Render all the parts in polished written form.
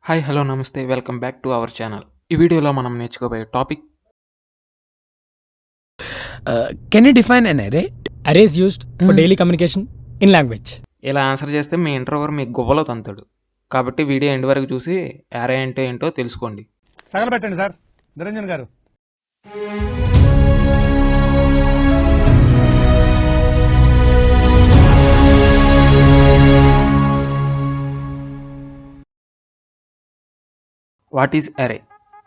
Hi hello నమస్తే welcome back to our channel. ఈ వీడియోలో మనం నేర్చుకోబోయే topic Can you define an array? Array is used for daily communication in language. ఇలా answer చేస్తే మీ interviewer మీ గువ్వలో తంతాడు. కాబట్టి video end వరకు చూసి అరే అంటే ఏంటో తెలుసుకోండి. తగలబెట్టండి సార్ నిరంజన్ గారు. వాట్ ఈజ్ అరే?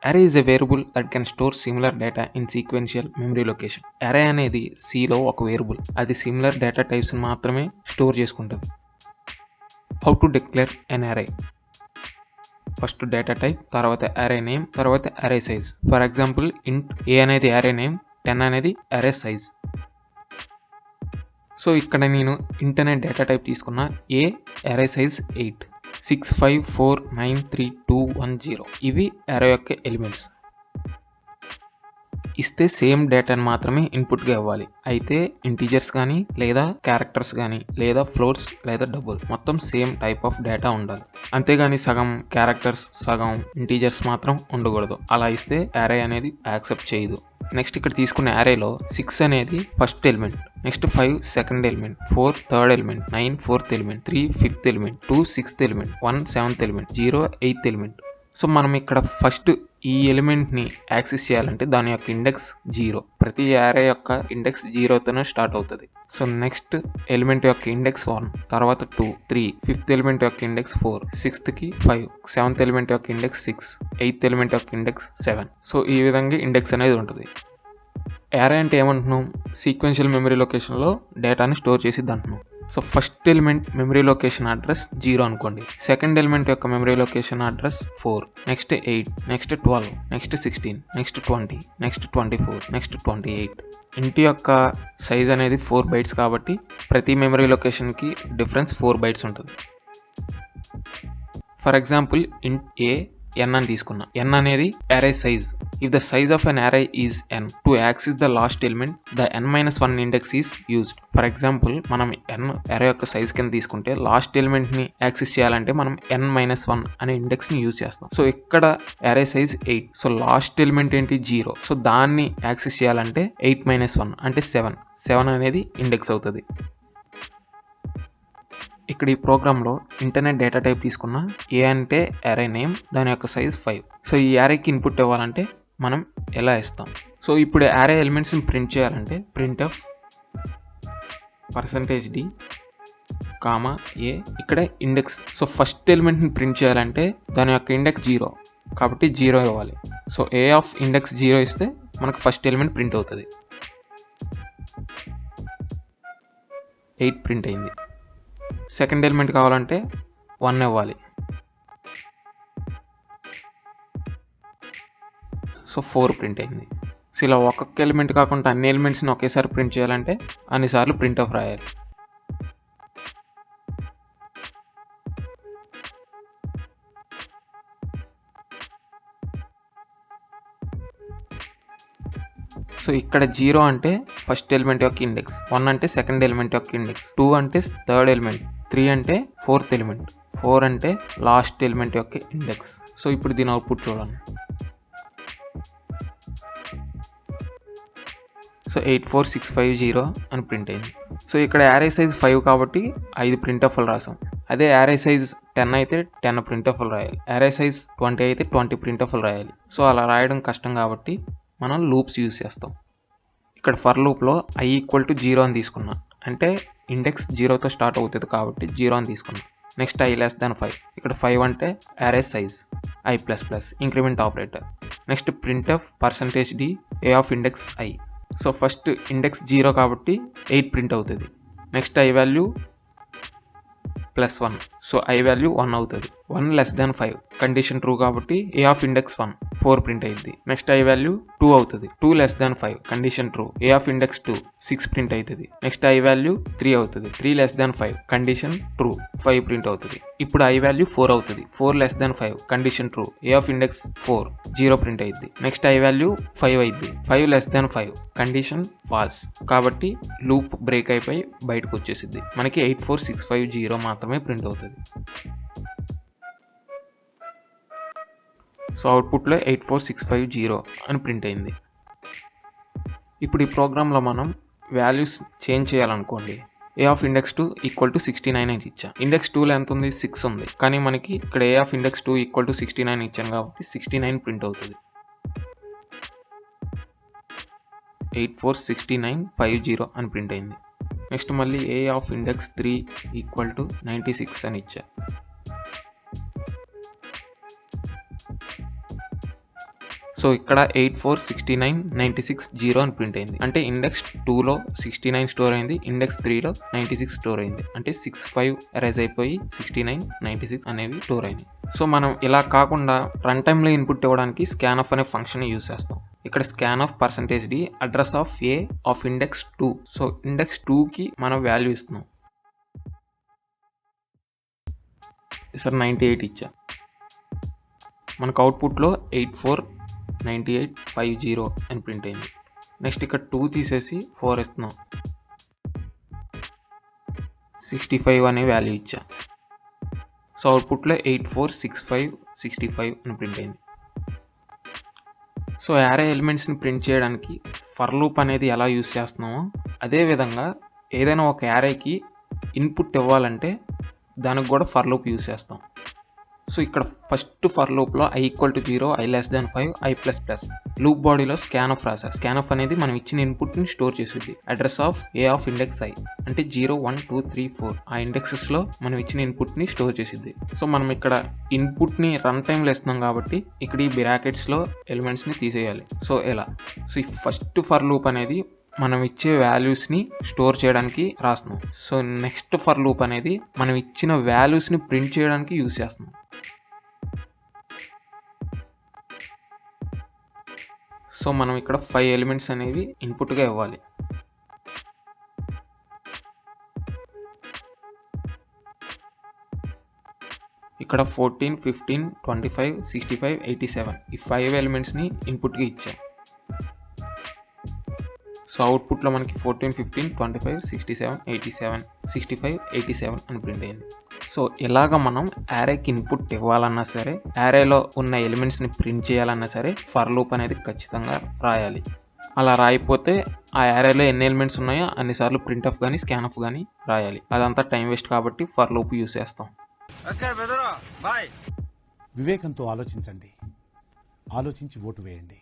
అరే is a variable that can store similar data in sequential memory location. అరే అనేది సిలో ఒక వేరియబుల్, అది సిమిలర్ డేటా టైప్స్ మాత్రమే స్టోర్ చేసుకుంటుంది. హౌ టు డిక్లేర్ ఎన్ అరే? ఫస్ట్ డేటా టైప్, తర్వాత అరే నేమ్, తర్వాత అరే సైజ్. ఫర్ ఎగ్జాంపుల్ ఇంట్ ఏ అనేది అరే నేమ్, 10 అనేది అరే సైజ్. సో ఇక్కడ నేను ఇంట్ అనే డేటా టైప్ తీసుకున్న, ఏ అరే సైజ్ 8, 6, 5, 4, 9, 3, 2, 1, 0 ఇవి అరే యొక్క ఎలిమెంట్స్. ఇస్తే సేమ్ డేటాను మాత్రమే ఇన్పుట్గా ఇవ్వాలి. అయితే ఇంటీజర్స్ కానీ లేదా క్యారెక్టర్స్ కానీ లేదా ఫ్లోట్స్ లేదా డబుల్ మొత్తం సేమ్ టైప్ ఆఫ్ డేటా ఉండాలి. అంతేగాని సగం క్యారెక్టర్స్ సగం ఇంటీజర్స్ మాత్రం ఉండకూడదు. అలా ఇస్తే అరే అనేది యాక్సెప్ట్ చేయదు. నెక్స్ట్ ఇక్కడ తీసుకున్న అరేలో 6 అనేది first element, next 5 second element, 4 third element, 9 fourth element, 3 fifth element, 2 sixth element, 1 seventh element, 0 eighth element. So మనం ఇక్కడ ఫస్ట్ ఈ ఎలిమెంట్ని యాక్సెస్ చేయాలంటే దాని యొక్క ఇండెక్స్ 0. ప్రతి యారే యొక్క ఇండెక్స్ 0తోనే స్టార్ట్ అవుతుంది. సో నెక్స్ట్ ఎలిమెంట్ యొక్క ఇండెక్స్ 1, తర్వాత 2, 3, ఫిఫ్త్ ఎలిమెంట్ యొక్క ఇండెక్స్ 4, సిక్స్త్కి 5, సెవెంత్ ఎలిమెంట్ యొక్క ఇండెక్స్ 6, ఎయిత్ ఎలిమెంట్ యొక్క ఇండెక్స్ 7. సో ఈ విధంగా ఇండెక్స్ అనేది ఉంటుంది. యారే అంటే ఏమంటున్నాం? సీక్వెన్షియల్ మెమరీ లొకేషన్లో డేటాని స్టోర్ చేసిద్ది అంటున్నాం. So first element memory location address 0 అనుకోండి, సెకండ్ ఎలిమెంట్ యొక్క memory location address 4, next 8, next 12, next 16, next 20, next 24, next 28. ఇంటి యొక్క సైజ్ అనేది 4 బైట్స్ కాబట్టి ప్రతి మెమరీ లొకేషన్కి డిఫరెన్స్ 4 బైట్స్ ఉంటుంది. For example int a n అని తీసుకున్నా. n అనేది array size. If the size of an array is n, to access the last element the n-1 index is used. For example మనం n అరే యొక్క size కింద తీసుకుంటే last ఎలిమెంట్ని access చేయాలంటే మనం n-1 అనే ఇండెక్స్ని యూజ్ చేస్తాం. సో ఇక్కడ అరే సైజ్ 8, సో లాస్ట్ ఎలిమెంట్ ఏంటి 0, సో దాన్ని యాక్సెస్ చేయాలంటే 8-1 అంటే 7 అనేది ఇండెక్స్ అవుతుంది. ఇక్కడ ఈ ప్రోగ్రాంలో ఇంటర్నెట్ డేటా టైప్ తీసుకున్న, ఏ అంటే అరే నేమ్, దాని యొక్క సైజ్ 5. సో ఈ అరేకి ఇన్పుట్ ఇవ్వాలంటే మనం ఎలా ఇస్తాం? సో ఇప్పుడు అరే ఎలిమెంట్స్ని ప్రింట్ చేయాలంటే printf %d, ఏ ఇక్కడ ఇండెక్స్. సో ఫస్ట్ ఎలిమెంట్ని ప్రింట్ చేయాలంటే దాని యొక్క ఇండెక్స్ 0 కాబట్టి 0 ఇవ్వాలి. సో ఏ ఆఫ్ ఇండెక్స్ 0 ఇస్తే మనకు ఫస్ట్ ఎలిమెంట్ ప్రింట్ అవుతుంది. 8 ప్రింట్ అయింది. సెకండ్ ఎలిమెంట్ కావాలంటే 1 ఇవ్వాలి. సో 4 ప్రింట్ అయింది. సో ఇలా ఒక్కొక్క ఎలిమెంట్ కాకుండా అన్ని ఎలిమెంట్స్ని ఒకేసారి ప్రింట్ చేయాలంటే అన్నిసార్లు ప్రింట్ ఆఫ్ రాయాలి. సో ఇక్కడ 0 అంటే ఫస్ట్ ఎలిమెంట్ యొక్క ఇండెక్స్, 1 అంటే సెకండ్ ఎలిమెంట్ యొక్క ఇండెక్స్, 2 అంటే థర్డ్ ఎలిమెంట్, 3 అంటే ఫోర్త్ ఎలిమెంట్, 4 అంటే లాస్ట్ ఎలిమెంట్ యొక్క ఇండెక్స్. సో ఇప్పుడు దీని అవుట్పుట్ చూడండి. సో 84650 అని ప్రింట్ అయింది. సో ఇక్కడ యారే సైజ్ 5 కాబట్టి 5 ప్రింట్ఎఫ్లు రాసాం. అదే యారే సైజ్ 10 అయితే 10 ప్రింట్ఎఫ్లు రాయాలి. యారే సైజ్ 20 అయితే 20 ప్రింట్ఎఫ్లు రాయాలి. సో అలా రాయడం కష్టం కాబట్టి మనం లూప్స్ యూజ్ చేస్తాం. ఇక్కడ ఫర్ లూప్లో i = 0 అని తీసుకున్నా, అంటే ఇండెక్స్ 0తో స్టార్ట్ అవుతుంది కాబట్టి 0 అని తీసుకున్నా. నెక్స్ట్ i < 5, ఇక్కడ 5 అంటే అరే size, i++ increment operator. Next printf %d, a of index i. So first index 0 కాబట్టి 8 ప్రింట్ అవుతుంది. Next i value +1, so i value 1 అవుతుంది. 1 < 5 కండిషన్ ట్రూ కాబట్టి a ఆఫ్ ఇండెక్స్ 1 4 ప్రింట్ అయింది. నెక్స్ట్ i వాల్యూ 2 అవుతుంది. 2 < 5 condition true, a of index 2 6 print అవుతుంది. Next i value 3 అవుతుంది. 3 < 5 condition true 5 print అవుతుంది. ఇప్పుడు i వాల్యూ 4 అవుతుంది. 4 < 5 condition true, a of index 4 0 print అయింది. నెక్స్ట్ i వాల్యూ 5 అయింది. 5 < 5 కండిషన్ ఫాల్స్ కాబట్టి లూప్ బ్రేక్ అయిపోయి బయటకు వచ్చేసింది. మనకి 84650 మాత్రమే ప్రింట్ అవుతుంది. సో అవుట్పుట్లో 84650 అని ప్రింట్ అయింది. ఇప్పుడు ఈ ప్రోగ్రాంలో మనం వాల్యూస్ చేంజ్ చేయాలనుకోండి. A of index 2 equal to 69 అని ఇచ్చా. ఇండెక్స్ 2లో ఎంత ఉంది, 6 ఉంది. కానీ మనకి ఇక్కడ ఏ ఆఫ్ ఇండెక్స్ 2 ఈక్వల్ టు 69 ఇచ్చాను కాబట్టి 69 ప్రింట్ అవుతుంది. 8469050 అని ప్రింట్ అయింది. నెక్స్ట్ మళ్ళీ ఏ ఆఫ్ ఇండెక్స్ 3 ఈక్వల్ టు 96 అని ఇచ్చా. సో ఇక్కడ 8469096 అని ప్రింట్ అయింది. అంటే ఇండెక్స్ 2లో 69 స్టోర్ అయింది, ఇండెక్స్ 3లో 96 స్టోర్ అయింది. అంటే 65 ఎరేజ్ అయిపోయి 69 96 అనేవి స్టోర్ అయింది. సో మనం ఇలా కాకుండా రన్ టైమ్లో ఇన్పుట్ ఇవ్వడానికి స్కాన్ఆఫ్ అనే ఫంక్షన్ యూజ్ చేస్తాం. ఇక్కడ స్కాన్ఆఫ్ %d address of A of index 2. So index 2కి మనం వాల్యూ ఇస్తున్నాం. సార్ 98 ఇచ్చా. మనకు అవుట్పుట్లో 84985 అని ప్రింట్ అయింది. నెక్స్ట్ ఇక్కడ 2 తీసేసి 4 ఇస్తున్నాం. 65 అనే వాల్యూ ఇచ్చా. సో అవుట్పుట్లో 846565 అని ప్రింట్ అయింది. సో యారే ఎలిమెంట్స్ని ప్రింట్ చేయడానికి ఫర్ లూప్ అనేది ఎలా యూస్ చేస్తున్నామో అదేవిధంగా ఏదైనా ఒక యారేకి ఇన్పుట్ ఇవ్వాలంటే దానికి కూడా ఫర్ లూప్ యూస్ చేస్తాం. సో ఇక్కడ ఫస్ట్ ఫర్ లూప్లో i equal to 0, i less than 5, i plus plus. Loop బాడీలో స్కాన్ఆఫ్ రాసా. స్కాన్ఆఫ్ అనేది మనం ఇచ్చిన ఇన్పుట్ని స్టోర్ చేస్తుంది. Address of A of index i అంటే 0, 1, 2, 3, 4 ఆ ఇండెక్సెస్లో మనం ఇచ్చిన ఇన్పుట్ని స్టోర్ చేసిద్ది. సో మనం ఇక్కడ ఇన్పుట్ని రన్ టైంలో ఇస్తున్నాం కాబట్టి ఇక్కడ ఈ బ్రాకెట్స్లో ఎలిమెంట్స్ని తీసేయాలి. సో ఎలా? సో ఈ ఫస్ట్ ఫర్ లూప్ అనేది మనం ఇచ్చే వాల్యూస్ని స్టోర్ చేయడానికి రాస్తున్నాం. సో నెక్స్ట్ ఫర్ లూప్ అనేది మనం ఇచ్చిన వాల్యూస్ని ప్రింట్ చేయడానికి యూస్ చేస్తున్నాం. సో మనం ఇక్కడ 5 ఎలిమెంట్స్ అనేవి ఇన్పుట్గా ఇవ్వాలి. ఇక్కడ 14, 15, 25, 65, 87 ఈ 5 ఎలిమెంట్స్ని ఇన్పుట్గా ఇచ్చాం. సో అవుట్పుట్లో మనకి 14, 15, 25, 67, 87, 65, 87 అని ప్రింట్ అయింది. సో ఇలాగ మనం యారేకి ఇన్పుట్ ఇవ్వాలన్నా సరే, యారేలో ఉన్న ఎలిమెంట్స్ని ప్రింట్ చేయాలన్నా సరే ఫర్ లూప్ అనేది ఖచ్చితంగా రాయాలి. అలా రాయిపోతే ఆ యారేలో ఎన్ని ఎలిమెంట్స్ ఉన్నాయో అన్నిసార్లు ప్రింట్ ఆఫ్ కానీ స్కాన్ ఆఫ్ కానీ రాయాలి. అదంతా టైం వేస్ట్ కాబట్టి ఫర్ లూప్ యూస్ చేస్తాం. వివేకంతో ఆలోచించండి, ఆలోచించి ఓటు వేయండి.